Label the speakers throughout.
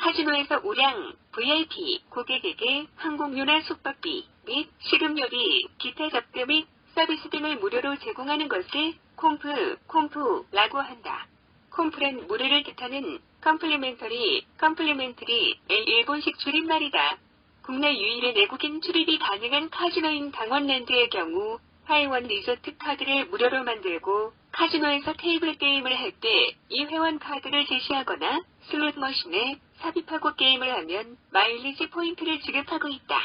Speaker 1: 카지노에서 우량, VIP, 고객에게 항공료나 숙박비 및 식음료비, 기타 접대 및 서비스 등을 무료로 제공하는 것을 콤프라고 한다. 콤프란 무료를 뜻하는 컴플리멘터리, 일본식 줄임말이다. 국내 유일의 내국인 출입이 가능한 카지노인 강원랜드의 경우 하이원 리조트 카드를 무료로 만들고 카지노에서 테이블 게임을 할 때 이 회원 카드를 제시하거나 슬롯 머신에 삽입하고 게임을 하면 마일리지 포인트를 지급하고 있다.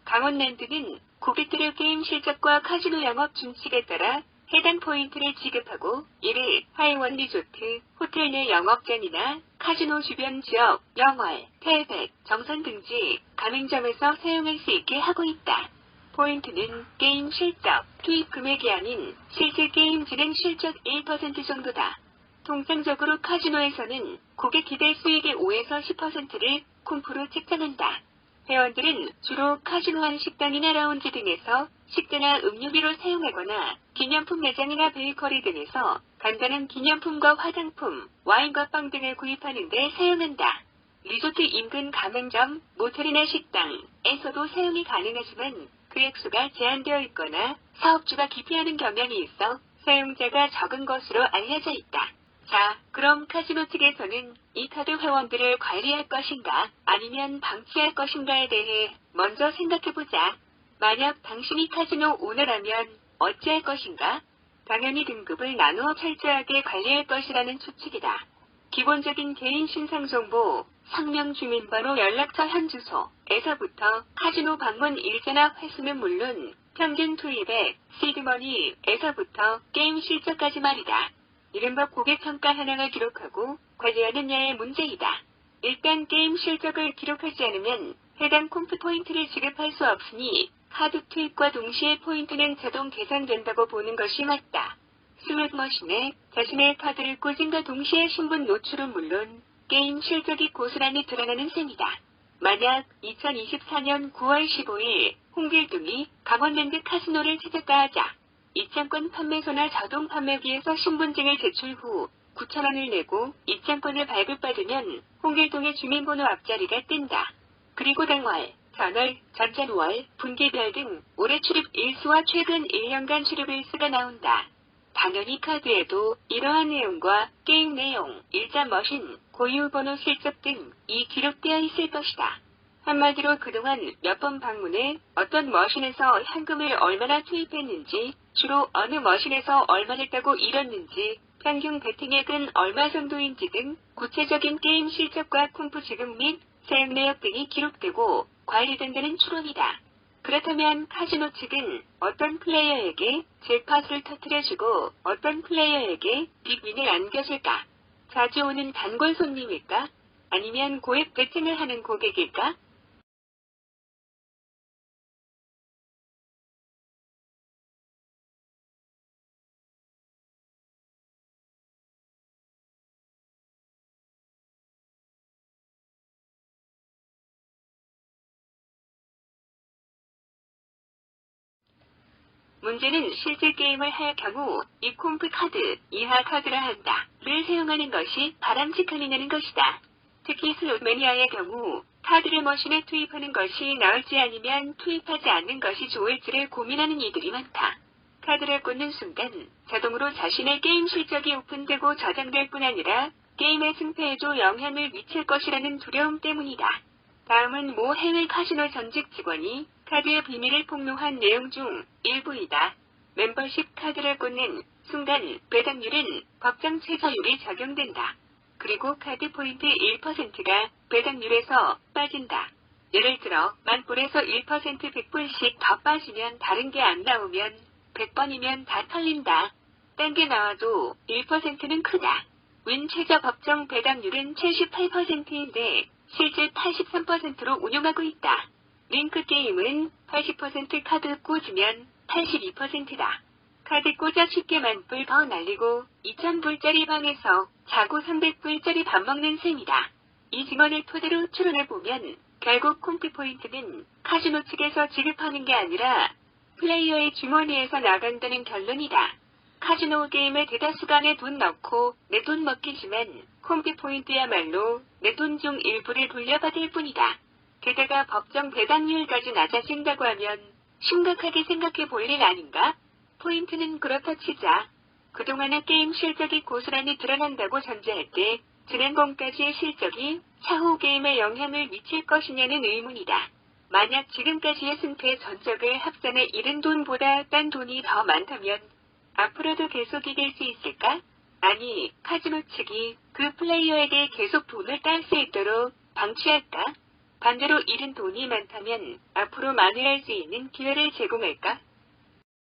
Speaker 1: 강원랜드는 고객들의 게임 실적과 카지노 영업 준칙에 따라 해당 포인트를 지급하고 이를 하이원 리조트, 호텔 내 영업장이나 카지노 주변 지역, 영월, 태백, 정선 등지, 가맹점에서 사용할 수 있게 하고 있다. 포인트는 게임 실적, 투입 금액이 아닌 실제 게임 진행 실적 1% 정도다. 통상적으로 카지노에서는 고객 기대 수익의 5에서 10%를 콤프로 책정한다. 회원들은 주로 카지노 안 식당이나 라운지 등에서 식대나 음료비로 사용하거나 기념품 매장이나 베이커리 등에서 간단한 기념품과 화장품, 와인과 빵 등을 구입하는 데 사용한다. 리조트 인근 가맹점, 모텔이나 식당에서도 사용이 가능하지만 그 액수가 제한되어 있거나 사업주가 기피하는 경향이 있어 사용자가 적은 것으로 알려져 있다. 자, 그럼 카지노 측에서는 이 카드 회원들을 관리할 것인가 아니면 방치할 것인가에 대해 먼저 생각해보자. 만약 당신이 카지노 오너라면 어찌할 것인가? 당연히 등급을 나누어 철저하게 관리할 것이라는 추측이다. 기본적인 개인 신상 정보, 성명, 주민번호, 연락처, 현주소에서부터 카지노 방문 일자나 횟수는 물론 평균 투입액, 시드머니에서부터 게임 실적까지 말이다. 이른바 고객 평가 하나가 기록하고 관리하느냐의 문제이다. 일단 게임 실적을 기록하지 않으면 해당 콤프 포인트를 지급할 수 없으니 카드 투입과 동시에 포인트는 자동 계산된다고 보는 것이 맞다. 슬롯 머신에 자신의 카드를 꽂은과 동시에 신분 노출은 물론 게임 실적이 고스란히 드러나는 셈이다. 만약 2024년 9월 15일 홍길동이 강원랜드 카지노를 찾았다 하자. 입장권 판매소나 자동 판매기에서 신분증을 제출 후 9,000원을 내고 입장권을 발급받으면 홍길동의 주민번호 앞자리가 뜬다. 그리고 당월, 전월, 전전월, 분기별 등 올해 출입 일수와 최근 1년간 출입 일수가 나온다. 당연히 카드에도 이러한 내용과 게임 내용, 일자 머신, 고유번호 실적 등이 기록되어 있을 것이다. 한마디로 그동안 몇 번 방문해 어떤 머신에서 현금을 얼마나 투입했는지, 주로 어느 머신에서 얼마 냈다고 잃었는지, 평균 베팅액은 얼마 정도인지 등 구체적인 게임 실적과 콤프 지급 및 사용 내역 등이 기록되고 관리된다는 추론이다. 그렇다면 카지노 측은 어떤 플레이어에게 잭팟을 터뜨려주고 어떤 플레이어에게 빅윈을 안겨줄까? 자주 오는 단골 손님일까? 아니면 고액 베팅을 하는 고객일까? 문제는 실제 게임을 할 경우 이 콤프 카드, 이하 카드라 한다를 사용하는 것이 바람직하느냐는 것이다. 특히 슬롯 매니아의 경우 카드를 머신에 투입하는 것이 나을지 아니면 투입하지 않는 것이 좋을지를 고민하는 이들이 많다. 카드를 꽂는 순간 자동으로 자신의 게임 실적이 오픈되고 저장될 뿐 아니라 게임의 승패에도 영향을 미칠 것이라는 두려움 때문이다. 다음은 모 해외 카지노 전직 직원이 카드의 비밀을 폭로한 내용 중 일부이다. 멤버십 카드를 꽂는 순간 배당률은 법정 최저율이 적용된다. 그리고 카드 포인트 1%가 배당률에서 빠진다. 예를 들어 만불에서 1% 100불씩 더 빠지면 다른 게 안 나오면 100번이면 다 털린다. 딴 게 나와도 1%는 크다. 윈 최저 법정 배당률은 78%인데 실제 83%로 운용하고 있다. 링크 게임은 80% 카드 꽂으면 82%다. 카드 꽂아 쉽게 만불 더 날리고 2,000불짜리 방에서 자고 300불짜리 밥 먹는 셈이다. 이 증언을 토대로 추론해보면 결국 콤프 포인트는 카지노 측에서 지급하는 게 아니라 플레이어의 주머니에서 나간다는 결론이다. 카지노 게임에 대다수가 내 돈 넣고 내 돈 먹기지만 콤프 포인트야말로 내 돈 중 일부를 돌려받을 뿐이다. 게다가 법정 배당률까지 낮아진다고 하면 심각하게 생각해 볼 일 아닌가? 포인트는 그렇다 치자. 그동안의 게임 실적이 고스란히 드러난다고 전제할 때 지난 봄까지의 실적이 차후 게임에 영향을 미칠 것이냐는 의문이다. 만약 지금까지의 승패 전적을 합산해 잃은 돈보다 딴 돈이 더 많다면 앞으로도 계속 이길 수 있을까? 아니, 카지노 측이 그 플레이어에게 계속 돈을 딸 수 있도록 방치할까? 반대로 잃은 돈이 많다면 앞으로 만회할 수 있는 기회를 제공할까?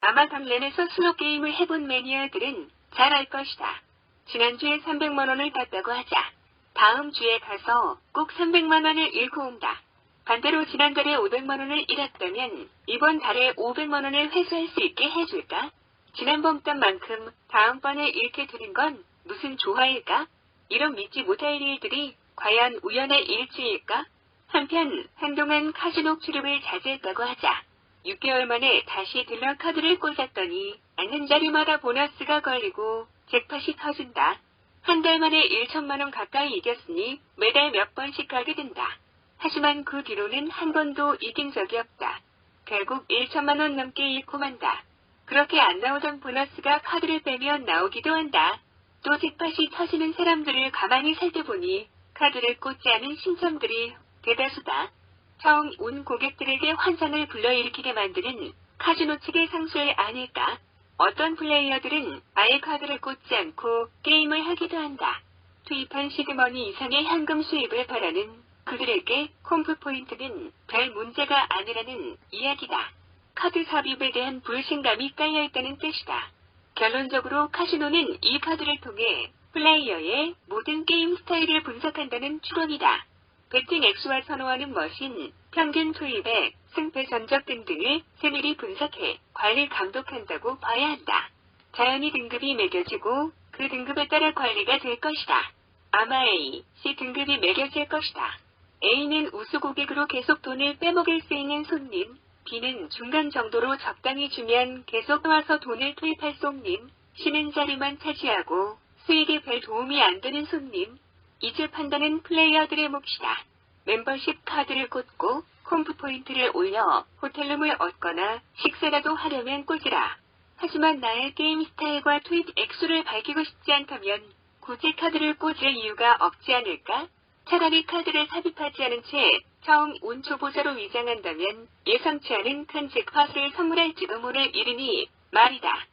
Speaker 1: 아마 당랜에서 슬롯 게임을 해본 매니아들은 잘 알 것이다. 지난주에 300만원을 땄다고 하자. 다음 주에 가서 꼭 300만원을 잃고 온다. 반대로 지난달에 500만원을 잃었다면 이번 달에 500만원을 회수할 수 있게 해줄까? 지난번 딴만큼 다음번에 잃게 되는 건 무슨 조화일까? 이런 믿지 못할 일들이 과연 우연의 일치일까? 한편 한동안 카지노 출입을 자제했다고 하자. 6개월 만에 다시 들러 카드를 꽂았더니 앉는 자리마다 보너스가 걸리고 잭팟이 터진다. 한 달 만에 1천만원 가까이 이겼으니 매달 몇 번씩 가게 된다. 하지만 그 뒤로는 한 번도 이긴 적이 없다. 결국 1천만원 넘게 잃고 만다. 그렇게 안 나오던 보너스가 카드를 빼면 나오기도 한다. 또 잭팟이 터지는 사람들을 가만히 살펴보니 카드를 꽂지 않은 신청들이 대다수다. 처음 온 고객들에게 환상을 불러일으키게 만드는 카지노 측의 상술 아닐까? 어떤 플레이어들은 아예 카드를 꽂지 않고 게임을 하기도 한다. 투입한 시드머니 이상의 현금 수입을 바라는 그들에게 콤프 포인트는 별 문제가 아니라는 이야기다. 카드 삽입에 대한 불신감이 깔려있다는 뜻이다. 결론적으로 카지노는 이 카드를 통해 플레이어의 모든 게임 스타일을 분석한다는 추론이다. 배팅 액수와 선호하는 머신, 평균 투입액, 승패 전적 등등을 세밀히 분석해 관리 감독한다고 봐야 한다. 자연히 등급이 매겨지고 그 등급에 따라 관리가 될 것이다. 아마 A, C 등급이 매겨질 것이다. A는 우수 고객으로 계속 돈을 빼먹일 수 있는 손님, B는 중간 정도로 적당히 주면 계속 와서 돈을 투입할 손님, C는 자리만 차지하고 수익에 별 도움이 안 되는 손님. 이제 판단은 플레이어들의 몫이다. 멤버십 카드를 꽂고 콤프 포인트를 올려 호텔룸을 얻거나 식사라도 하려면 꽂으라. 하지만 나의 게임 스타일과 투입 액수를 밝히고 싶지 않다면 굳이 카드를 꽂을 이유가 없지 않을까? 차라리 카드를 삽입하지 않은 채 처음 운 초보자로 위장한다면 예상치 않은 큰 잭팟을 선물할지도 모를 일이니 말이다.